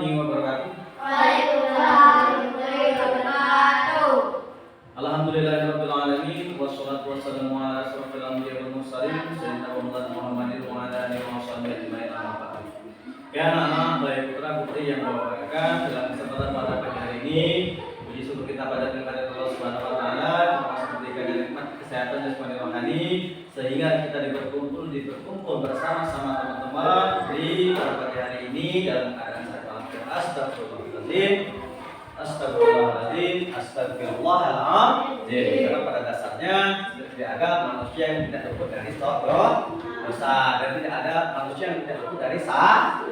warahmatullahi wabarakatuh. Waalaikumsalam warahmatullahi wabarakatuh. Alhamdulillahirabbil alamin wassalatu wassalamu ala asyrofil anbiya'i wal mursalin sayyidina Muhammadin wa ala alihi wa sahbihi ajmain amma ba'd. Ya anak-anak, baik putra putri yang berbahagia, dalam kesempatan pada pagi hari ini puji syukur kita pada Allah Subhanahu wa taala atas diberikan nikmat kesehatan jasmani rohani sehingga kita berkumpul bersama-sama teman-teman di pagi hari ini dalam keadaan sehat walafiat. Astagfirullahaladzim. Karena pada dasarnya tidak ada manusia yang tidak luput dari dosa dan tidak ada manusia yang tidak luput dari salah.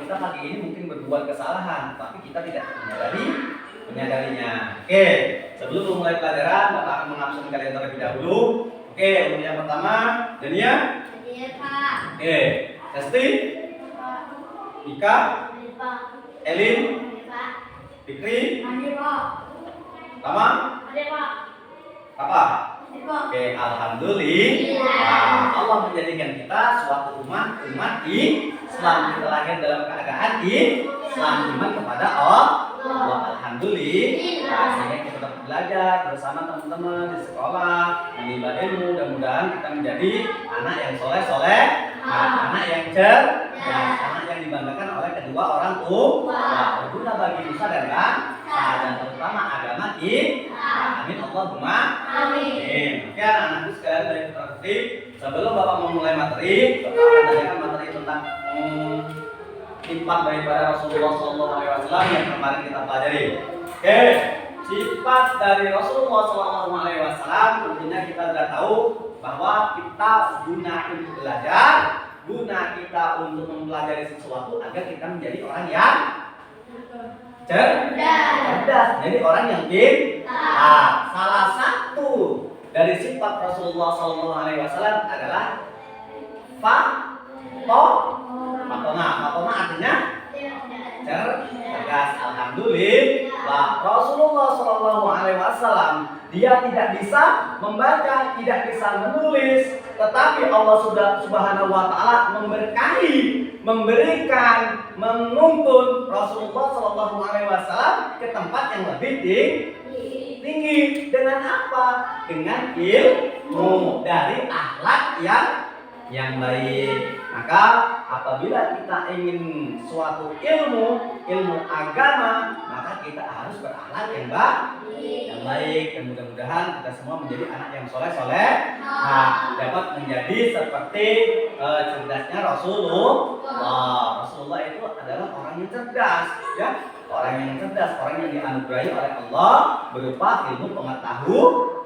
Kita pagi ini mungkin berbuat kesalahan, tapi kita tidak menyadarinya. Oke, sebelum memulai pelajaran, Bapak akan mengabsen kalian terlebih dahulu. Oke, untuk yang pertama, Dania. Iya, Pak. Oke, Esti, Pak. Ika, Iya, Pak. Elin, Iya, Pak. Fikri, Iya, Pak. Tama, Iya, Pak. apa? Iya, Pak. Oke, alhamdulillah. Allah menjadikan kita suatu umat Islam. Kita lahir dalam keadaan Islam, iman kepada Allah. Alhamdulillah. Sehingga kita dapat belajar bersama teman-teman di sekolah, menimba ilmu. Mudah-mudahan kita menjadi anak yang soleh, anak yang cerdas, anak yang dibanggakan oleh kedua orang tua, berguna bagi nusa dan bangsa, dan terutama agama kita. Amin Allahumma amin. Oke anak-anakku sekalian dari putra putri, sebelum Bapak memulai materi, Bapak akan tanyakan materi tentang sifat daripada Rasulullah SAW yang kemarin kita pelajari. Oke, sifat dari Rasulullah SAW tentunya kita sudah tahu bahwa kita guna untuk belajar, guna kita untuk mempelajari sesuatu agar kita menjadi orang yang cerdas, jadi orang yang pintar. Salah satu dari sifat Rasulullah SAW adalah Fatona artinya cerdas. Alhamdulillah, Rasulullah SAW dia tidak bisa membaca, tidak bisa menulis, tetapi Allah Subhanahu wa taala memberkahi, memberikan, menuntun Rasulullah SAW ke tempat yang lebih tinggi. Dengan apa? Dengan ilmu, dari akhlak yang baik. Maka apabila kita ingin suatu ilmu agama, maka kita harus berakhlak yang baik. Dan mudah-mudahan kita semua menjadi anak yang soleh, dapat menjadi seperti cerdasnya Rasulullah. Rasulullah itu adalah orang yang cerdas, ya, orang yang cerdas, orang yang dianugerahi oleh Allah berupa ilmu pengetahuan.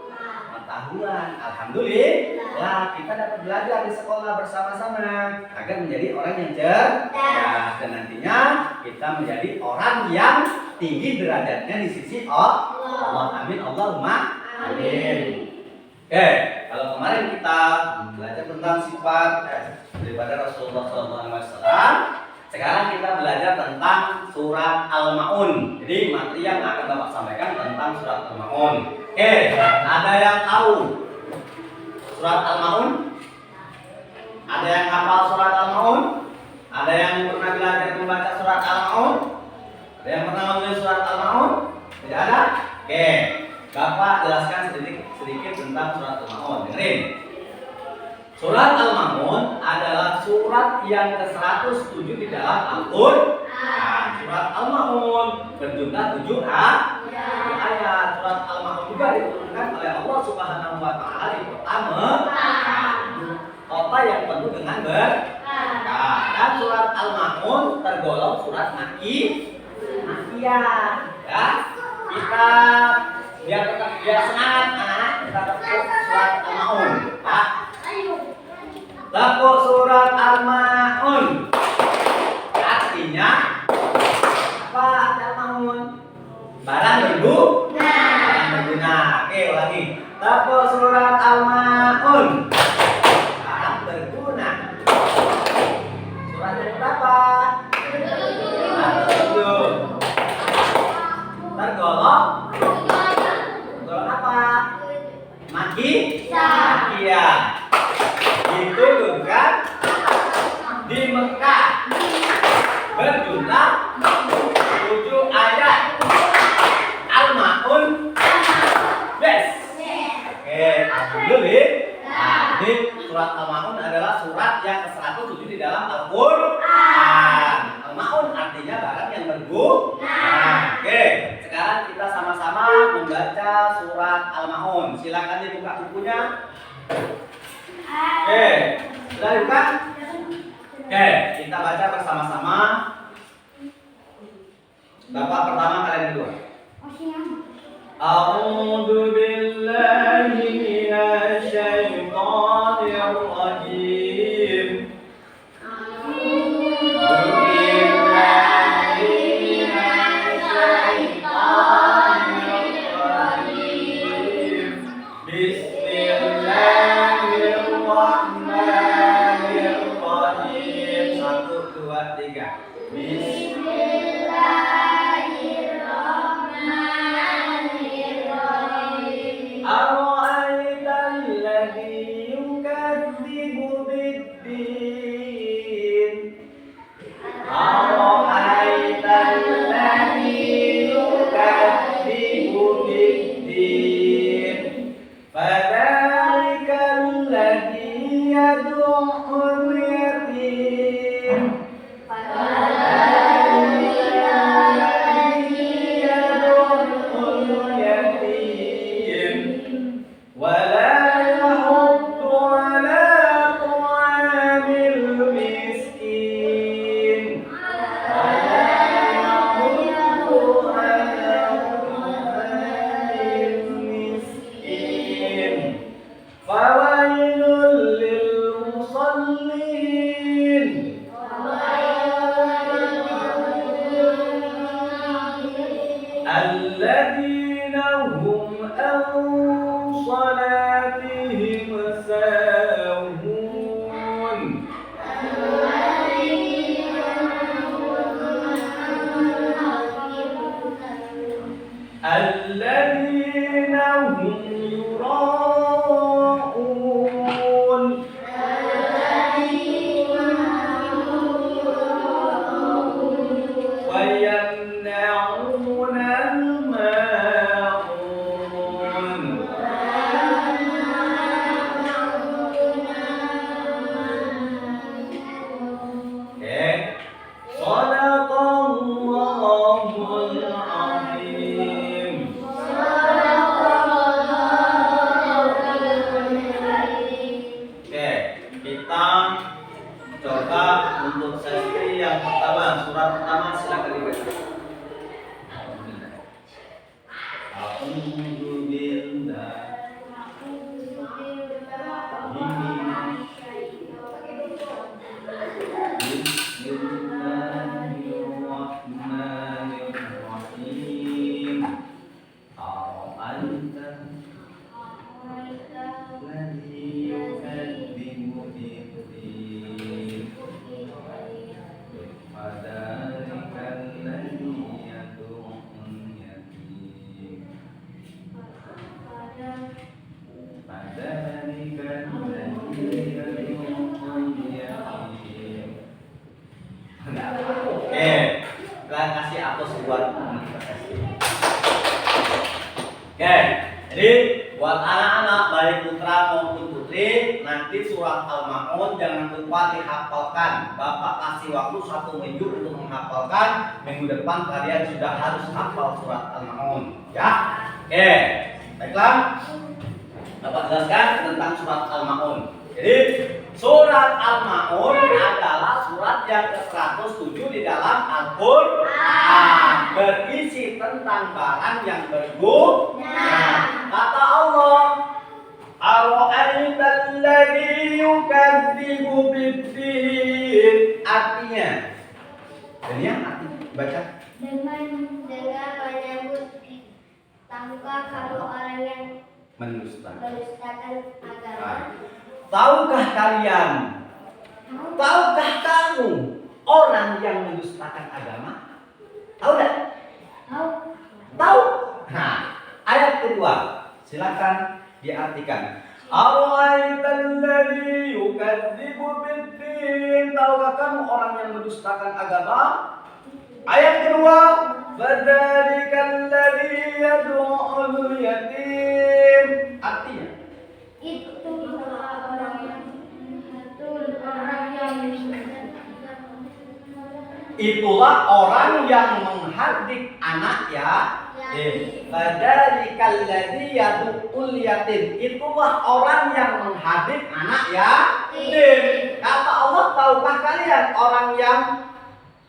Alhamdulillah, kita dapat belajar di sekolah bersama-sama agar menjadi orang yang cerdas dan nantinya kita menjadi orang yang tinggi derajatnya di sisi Allah. Amin Allahumma amin. Oke, kalau kemarin kita belajar tentang sifat daripada Rasulullah SAW, sekarang kita belajar tentang surat Al-Ma'un. Jadi materi yang akan Bapak sampaikan tentang surat Al-Ma'un. Oke, ada yang tahu surat Al-Ma'un? Ada yang hafal surat Al-Ma'un? Ada yang pernah belajar membaca surat Al-Ma'un? Ada yang pernah menulis surat Al-Ma'un? Tidak ada? Oke, Bapak jelaskan sedikit tentang surat Al-Ma'un. Dengerin. Surat Al-Ma'un adalah surat yang ke-107 di dalam Al-Qur'an. Surat Al-Ma'un berjumlah 7 ayat. Surat Al-Ma'un juga diturunkan oleh Allah Subhanahu wa taala di kota yang penuh dengan berkah. Dan surat Al-Ma'un tergolong surat Makkiyah. Ya, kita biar semangat anak, kita tepuk surat Al-Ma'un. Pak, tepuk surat Al-Ma'un. Artinya apa Al-Ma'un? Barang berguna. Oke, ulangi. Tepuk surat Al-Ma'un. Barang berguna. Surat yang berapa? Tergolong apa? Makkiyah. Diturunkan di Mekah. Berjumlah surat Al-Maun adalah surat yang ke-107 di dalam Al-Qur'an. Al-Maun artinya barang yang berguna. Oke, sekarang kita sama-sama membaca surat Al-Maun. Silakan dibuka bukunya. Oke, sudah dibuka? Oke, kita baca bersama-sama. Bapak pertama, kalian kedua. A'udzu billahi minasy syaithanir rajim. Bismillahirrahmanirrahim. 1, 2, 3. أرأيت الذي يكذب بالدين أرأيت الذي يكذب بالدين فذلك الذي يدعو اليتيم ولا يحض على طعام المسكين فويل للمصلين الذين هم عن صلاتهم ساهون الذين هم يراءون ويمنعون الماعون Sadaqallahul azim. Oke, kita coba untuk sesi yang pertama, surat pertama silakan dibaca. Bismillahirrahmanirrahim. Alladzi yukadzibu biddin. Fadzalika alladzi yad'ul yatim. Fadzalika alladzi yad'ul yatim. Oke, kita kasih atos buat Oke, jadi buat anak-anak baik putra maupun putri, nanti surat Al-Maun jangan lupa dihafalkan. Bapak kasih waktu 1 minggu untuk menghafalkan. Minggu depan kalian sudah harus hafal surat Al-Maun, ya. Oke, baiklah. Bapak jelaskan tentang surat Al-Maun. Jadi surat Al-Maun adalah surat yang ke-107 di dalam Al-Qur'an, berisi tentang barang yang berguna. Kata Allah, Ara'aital ladzi yukadzibu biddin. Artinya, Dania baca. Dengan menyebut, tahukah kalau orang yang mendustakan agama? Tahukah kalian? Tahukah kamu orang yang mendustakan agama? Tahu tidak? Tahu. Nah, ayat kedua, silakan diartikan. Ara'aital ladzi yukadzibu biddin. Tahukah kamu orang yang mendustakan agama? Ayat kedua, fadzalika alladzi yad'ul yatim. Artinya, itu orang yang itulah orang yang menghardik anak yatim. Fadzalikal ladzi yad'ul yatim. Itulah orang yang menghardik anak yatim. Kata Allah, tahukah kalian orang yang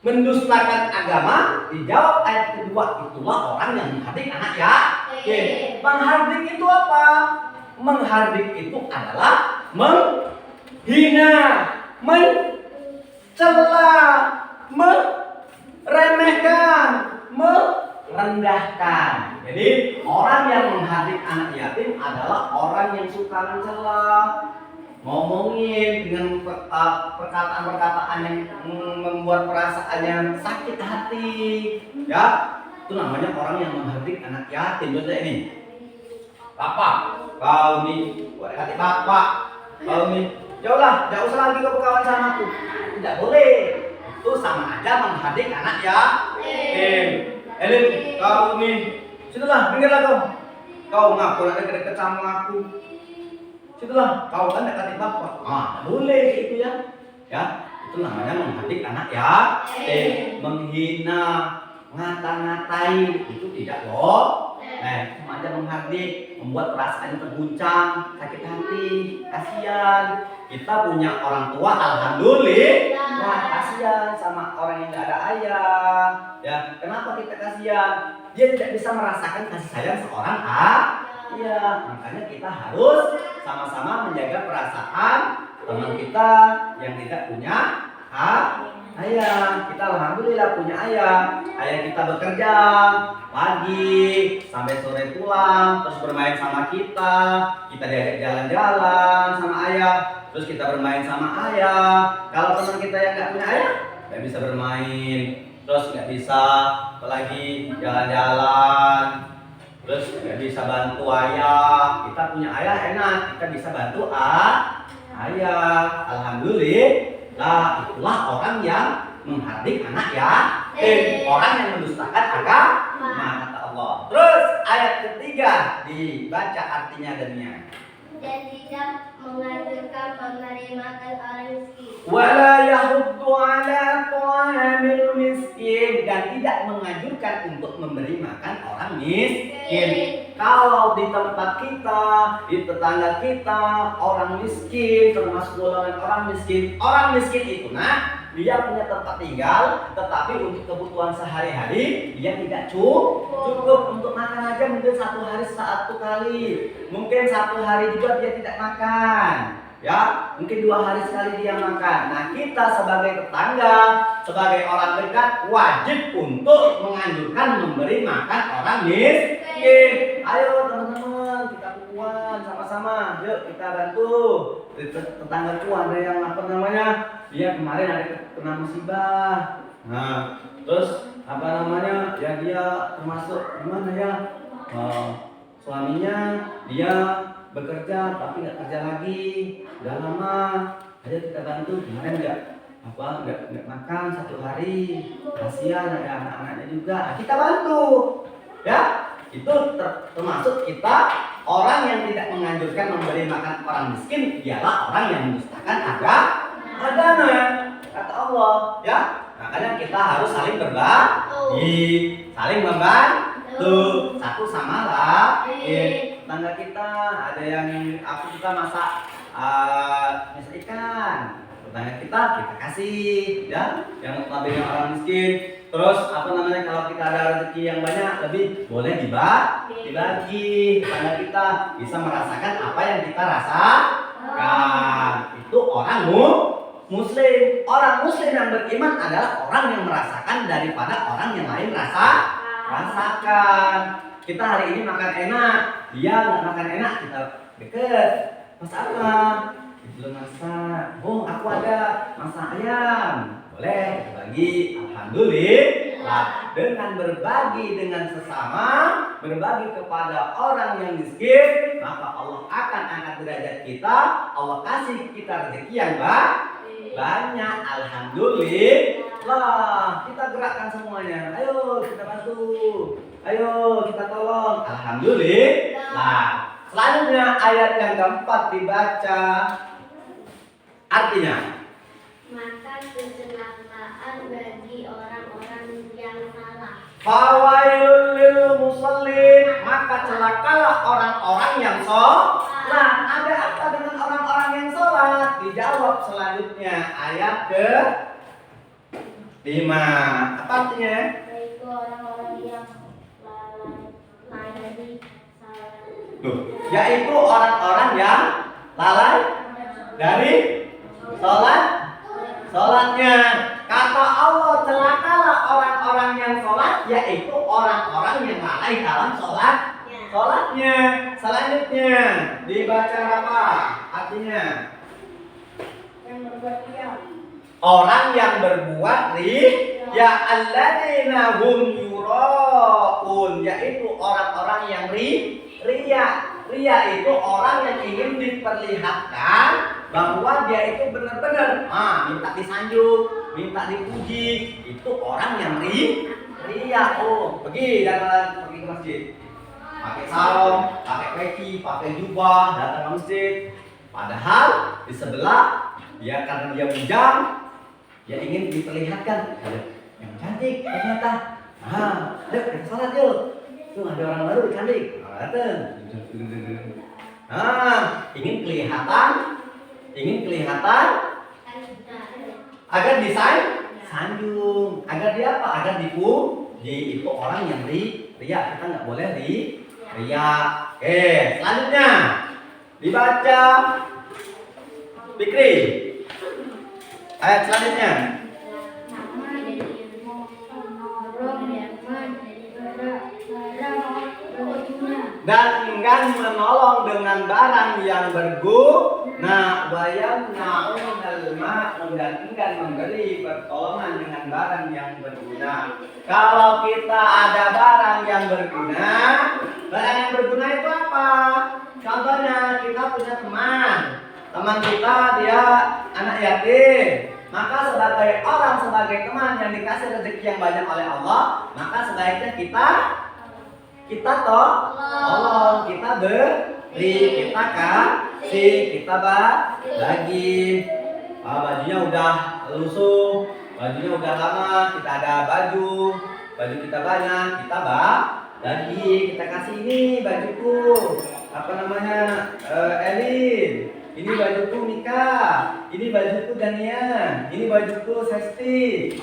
mendustakan agama? Dijawab ayat kedua, itulah orang yang menghardik anak yatim. Menghardik itu apa? Menghardik itu adalah menghina, mencela, meremehkan, merendahkan. Jadi orang yang menghardik anak yatim adalah orang yang suka mencela, ngomongin dengan perkataan-perkataan yang membuat perasaannya sakit hati, ya. Itu namanya orang yang menghardik anak yatim. Contohnya ini, bapak, kau nih, hati bapak, kau nih, jauhlah, jangan usah lagi kau berkawan sama aku. Tidak boleh. Itu sama aja menghardik anak yatim. Elin, kau nih, sudahlah, minggirlah kau. Kau ngaku nak deket-deket sama aku. Sudahlah, kau kan dekati bapak. Boleh itu ya. Ya, itu namanya menghardik anak yatim. Menghina, ngata-ngatain itu tidak loh. Cuma aja menghardik, membuat perasaan terguncang, sakit hati, kasihan. Kita punya orang tua, alhamdulillah, kasihan sama orang yang tidak ada ayah. Ya, kenapa kita kasihan? Dia tidak bisa merasakan kasih sayang seorang ayah. Makanya kita harus sama-sama menjaga perasaan teman kita yang tidak punya ayah. Kita alhamdulillah punya ayah. Ayah kita bekerja pagi sampai sore pulang, terus bermain sama kita. Kita diajak jalan-jalan sama ayah, terus kita bermain sama ayah. Kalau teman kita yang nggak punya ayah, nggak bisa bermain, terus nggak bisa apalagi jalan-jalan, terus nggak bisa bantu ayah. Kita punya ayah enak, kita bisa bantu ayah. Alhamdulillah, itulah orang yang menghardik anak yatim, orang yang mendustakan agama, kata Allah. Terus ayat ketiga dibaca artinya adanya. Dan tidak menganjurkan menerima orang miskin. Wala yahuddu ala ta'amil miskin, dan tidak menganjurkan untuk memberi makan orang miskin. Kalau di tempat kita, di tetangga kita, orang miskin, termasuk golongan orang miskin itu dia punya tempat tinggal, tetapi untuk kebutuhan sehari-hari dia tidak cukup untuk makan aja mungkin satu hari satu kali, mungkin satu hari juga dia tidak makan, ya mungkin 2 hari sekali dia makan. Nah kita sebagai tetangga, sebagai orang dekat wajib untuk menganjurkan memberi makan orang miskin. Ayo teman-teman, kita kuat sama-sama, yuk kita bantu. Tetangga ada yang dia kemarin ada kena musibah. Nah terus ya dia termasuk gimana ya, suaminya dia bekerja tapi nggak kerja lagi, udah lama. Ayo kita bantu, kemarin nggak makan 1 hari, kasihan ada anak-anaknya juga. Kita bantu, ya. Itu termasuk kita orang yang tidak menganjurkan memberi makan orang miskin, dialah orang yang mendustakan agama, kata Allah, ya. Makanya kita harus saling berbagi, saling membantu satu sama lain. Tetangga kita ada yang aku suka masak ikan, tetangga kita kasih, ya, yang notabene orang miskin. Terus kalau kita ada rezeki yang banyak lebih, boleh dibagi. Tetangga kita bisa merasakan apa yang kita rasakan. Itu orang muslim. Orang muslim yang beriman adalah orang yang merasakan daripada orang yang lain rasakan. Kita hari ini makan enak, dia nggak makan enak, kita deket. Masak apa? Belum masak. Oh, aku ada masak ayam. Boleh berbagi. Alhamdulillah, dengan berbagi dengan sesama, berbagi kepada orang yang miskin, maka Allah akan angkat derajat kita. Allah kasih kita rezeki yang banyak. Alhamdulillah, kita gerakkan semuanya. Ayo kita bantu, ayo kita tolong. Alhamdulillah. Selanjutnya ayat yang keempat dibaca. Artinya maka kecelakaan bagi orang-orang yang salah. Fawailul lil musallin, maka celakalah orang-orang yang sholat. Ada apa dengan orang-orang yang sholat? Dijawab selanjutnya ayat ke 5. Apa artinya? Yaitu orang-orang yang lalai dari salat. Yaitu orang-orang yang lalai dari sholatnya. Kata Allah, celakalah orang-orang yang sholat, yaitu orang-orang yang lalai dalam sholatnya. Selanjutnya dibaca apa artinya? Yang berbuat riya. Orang yang berbuat ya alladzina hum yuraun, yaitu orang-orang yang riya. Riya itu orang yang ingin diperlihatkan bahwa dia itu benar-benar minta disanjung, minta dipuji. Itu orang yang riya. Pergi ke masjid, pakai sarung, pakai peci, pakai jubah, datang ke masjid. Padahal di sebelah dia karena dia bujang, dia ingin diperlihatkan yang cantik ternyata. Ayo kita sholat yuk. Tuh ada orang baru cantik. Datang. Ingin kelihatan agar disanjung, agar dia apa? Agar dipuji. Itu orang yang riya. Kita nggak boleh riya. Oke, selanjutnya dibaca Fikri. Ayat selanjutnya. Dan enggan menolong dengan barang yang berguna, wayamna'unal ma'un, dan enggan memberi pertolongan dengan barang yang berguna. Kalau kita ada barang yang berguna itu apa? Contohnya kita punya teman kita dia anak yatim. Maka sebagai teman yang dikasih rezeki yang banyak oleh Allah, maka sebaiknya kita tolong, kita beri, kita kasih, kita bagi. Bajunya udah lusuh, bajunya udah lama, kita ada baju kita banyak, kita bagi, kita kasih. Ini bajuku, Elin, ini bajuku Mika, ini bajuku Dania, ini bajuku Sesti.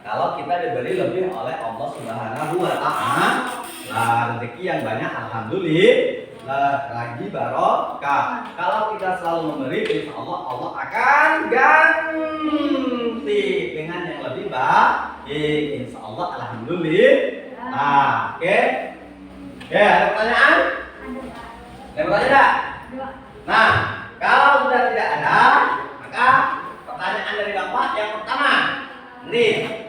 Kalau kita diberi lebih oleh Allah Subhanahu wa Ta'ala, rezeki yang banyak, alhamdulillah, lagi barokah. Kalau kita selalu memberi, insya Allah akan ganti dengan yang lebih baik, insya Allah, alhamdulillah. Oke, ada pertanyaan? Ada pertanyaan? Nah, kalau sudah tidak ada, maka pertanyaan dari Bapak yang pertama, nih,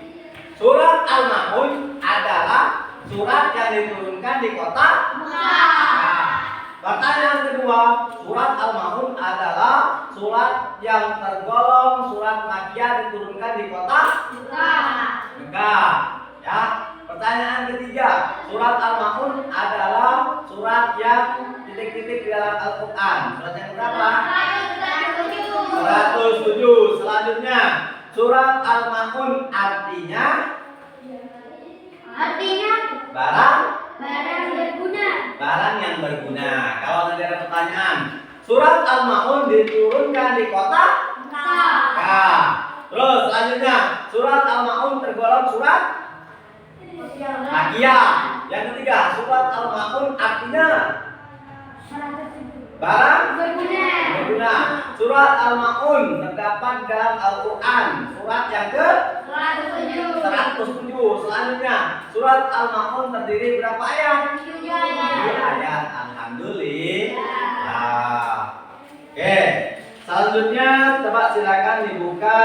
surat Al-Ma'un adalah surat yang diturunkan di kota Mekah. Pertanyaan kedua, surat Al-Ma'un adalah surat yang tergolong surat Makkiyah diturunkan di kota Mekah. Ya. Pertanyaan ketiga, surat Al-Ma'un adalah surat yang titik-titik di dalam Al-Quran. Surat yang berapa? 107. Selanjutnya, surat Al-Ma'un artinya barang berguna. Barang yang berguna. Kalau nanti ada pertanyaan, surat Al-Ma'un diturunkan di kota Mekah. Terus selanjutnya, surat Al-Ma'un tergolong surat Makkiyah. Yang ketiga, surat Al-Ma'un artinya barang berguna. Surat Al-Ma'un terdapat dalam Al-Quran, surat yang ke 107. Selanjutnya, surat Al-Ma'un terdiri berapa ayat? 7 ayat. Alhamdulillah. Oke, selanjutnya coba silakan dibuka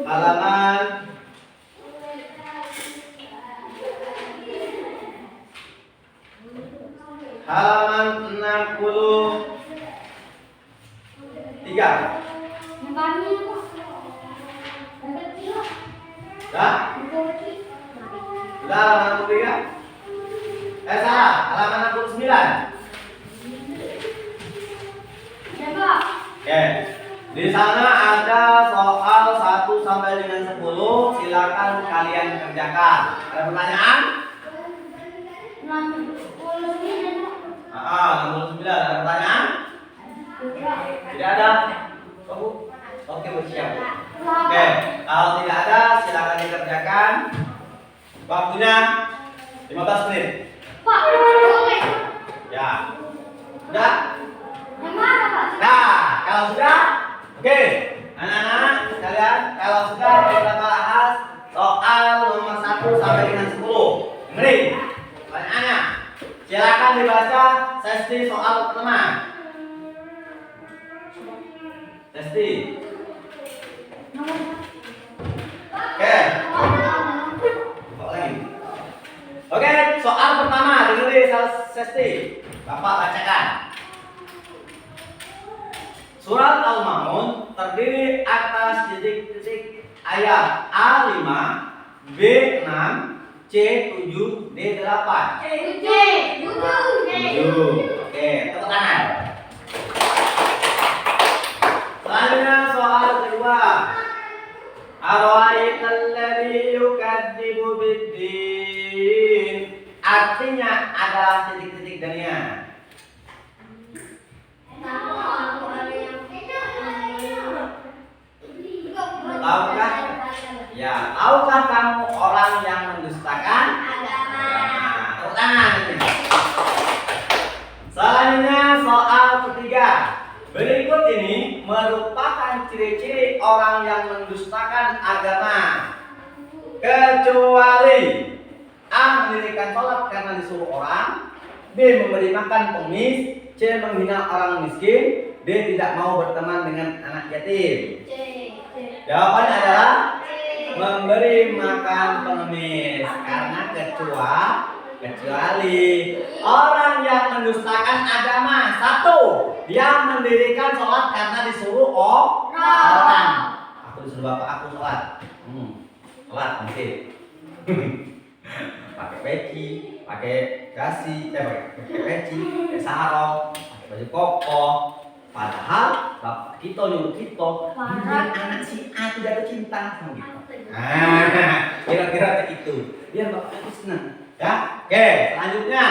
halaman halaman 63. Sudah halaman 63? Salah, halaman 69. Ya, Oke. Di sana ada soal 1 sampai dengan 10. Silakan kalian kerjakan. Ada pertanyaan? 69. 69. Ada pertanyaan? Tidak ada. Oh, oke, bersiap. Oke, kalau tidak ada silakan dikerjakan. Waktunya 15 menit. Pak, boleh. Ya. Sudah? Yang mana, Pak? Nah, kalau sudah, oke. Anak-anak sekalian, kalau sudah kita bahas soal nomor 1 sampai dengan 10. Dengerin pertanyaannya. Silakan dibaca sesi soal pertama. Sesi. Oke. Bawa lagi. Oke, soal pertama dengerin sesi. Bapak bacakan. Surat Al-Ma'un terdiri atas titik-titik ayat A5, B6, C7, D8. Oke, tepuk tangan. Selanjutnya soal kedua. Ara'aital ladzi yukadzibu biddin. Artinya adalah titik-titik dania. Tahukah? Ya, tahukah kamu orang yang mendustakan agama? Tepuk tangan. Selanjutnya soal ketiga. Berikut ini merupakan ciri-ciri orang yang mendustakan agama. Kecuali A. Mendirikan sholat karena disuruh orang, B. Memberi makan pengemis, C. Menghina orang miskin, D. Tidak mau berteman dengan anak yatim. Jawabannya adalah memberi makan pengemis. Karena kecuali orang yang mendustakan agama. 1. Dia mendirikan sholat karena disuruh orang. Aku disuruh bapak aku sholat. Sholat mungkin. Pakai peci, pakai dasi, pakai peci, pakai sarung, pakai baju koko. Padahal bapak kita nyuruh kita biar anak si A tidak cinta sama kita. Kira-kira itu. Biar bapak aku senang. Ya, oke. Selanjutnya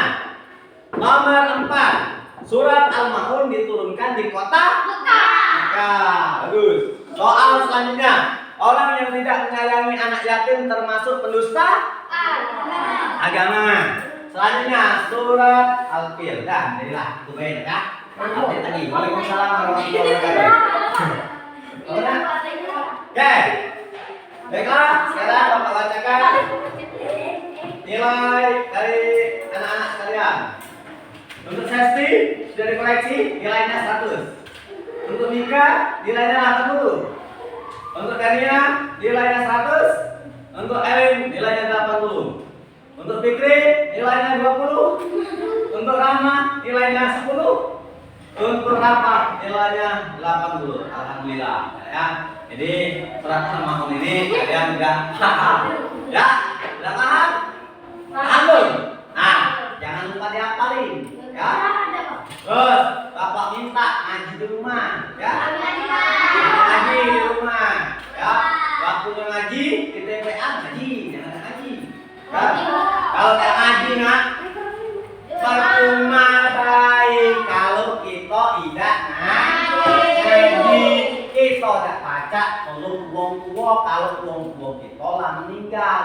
nomor 4. Surat Al-Ma'un diturunkan di kota Mekah. Bagus. Soal selanjutnya. Orang yang tidak menyayangi anak yatim termasuk pendusta agama. Selanjutnya surat Al-Fil. Dah, jadilah itu baik ya. Update lagi. Waalaikumsalam warahmatullahi wabarakatuh. Oke. Baiklah, sekarang Bapak bacakan nilai dari anak-anak sekalian. Untuk Sesti sudah dikoreksi, nilainya 100. Untuk Mika nilainya 80. Untuk Dania nilainya 100. Untuk Elin nilainya 80. Untuk Fikri nilainya 20. Untuk Rahma nilainya 10. Untuk Rafa nilainya 80. Alhamdulillah ya. Jadi surat Al-Ma'un ini kalian sudah paham. Ya, sudah paham? Paham belum? Nah, jangan lupa dihafalin ya. Terus Bapak minta ngaji di rumah ya. Ngaji di rumah ya. Waktunya ngaji di TPA ngaji, jangan ngaji. Ya. Kalau tidak ngaji nak percuma baik kalau kita tidak ngaji. Kita tidak baca kalau uang tua, kalau uang tua kita lah meninggal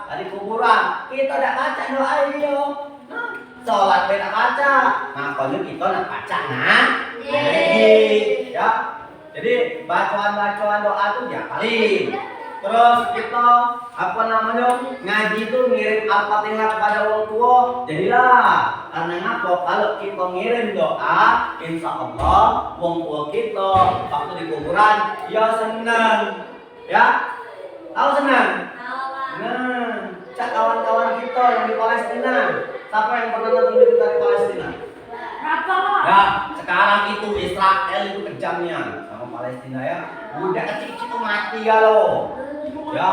dari kuburan. Kita tidak baca doa itu. Sholat tidak baca, makanya kita tidak baca ngaji ya. Jadi bacaan doa itu dihafalin. Terus kita ngaji itu ngirim Al-Fatihah kepada orang tua. Jadilah karena ngapa kalau kita ngirim doa, insya Allah orang tua kita waktu di kuburan ya senang. Ya, tahu senang? Nah, cak kawan-kawan kita yang di Palestina. Siapa yang pernah nonton berita dari Palestina? Ya, sekarang itu Israel itu kejamnya sama Palestina ya. Budak kecil itu mati kalau. Ya,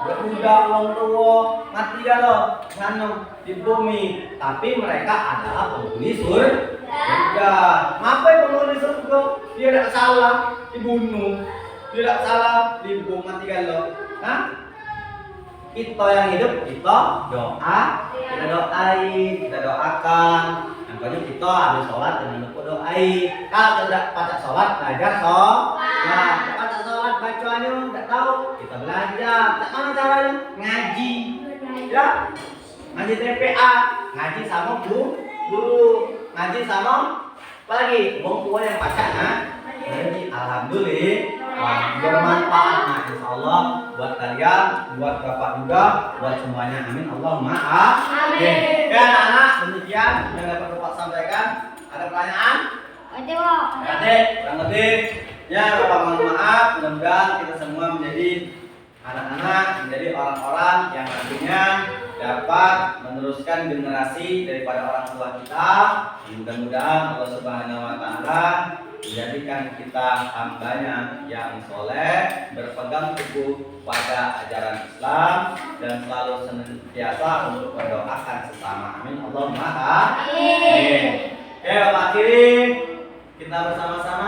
udah orang tua mati kalau sana di bumi, tapi mereka adalah penghuni surga. Ngapa penghuni surga? Dia tidak salah dibunuh, tidak salah dihukum mati kalau. Nah, kita yang hidup kita kita doain, kita doakan. Makanya kita habis sholat jangan lupa doain. Kalau tidak baca sholat, belajar nah, baca sholat bacaannya tidak tahu, kita belajar. Tak mana caranya? Ngaji, ya. Ngaji TPA, ngaji sama guru, ngaji sama apa lagi? Wong tua yang baca, nah. Jadi alhamdulillah bermanfaat. Nah, insya Allah buat kalian, buat bapak juga, buat semuanya. Amin. Allahumma amin. Ya anak-anak, demikian yang dapat bapak sampaikan. Ada pertanyaan? Ada Pak. Ada, kurang lebih. Ya, bapak mohon maaf. Mudah-mudahan kita semua menjadi anak-anak, menjadi orang-orang yang nantinya dapat meneruskan generasi daripada orang tua kita. Mudah-mudahan Allah Subhanahu Wa Taala menjadikan kita hambanya yang soleh, berpegang teguh pada ajaran Islam dan selalu senantiasa untuk mendoakan sesama. Amin. Allahumma amin. Oke, Bapak akhiri kita bersama-sama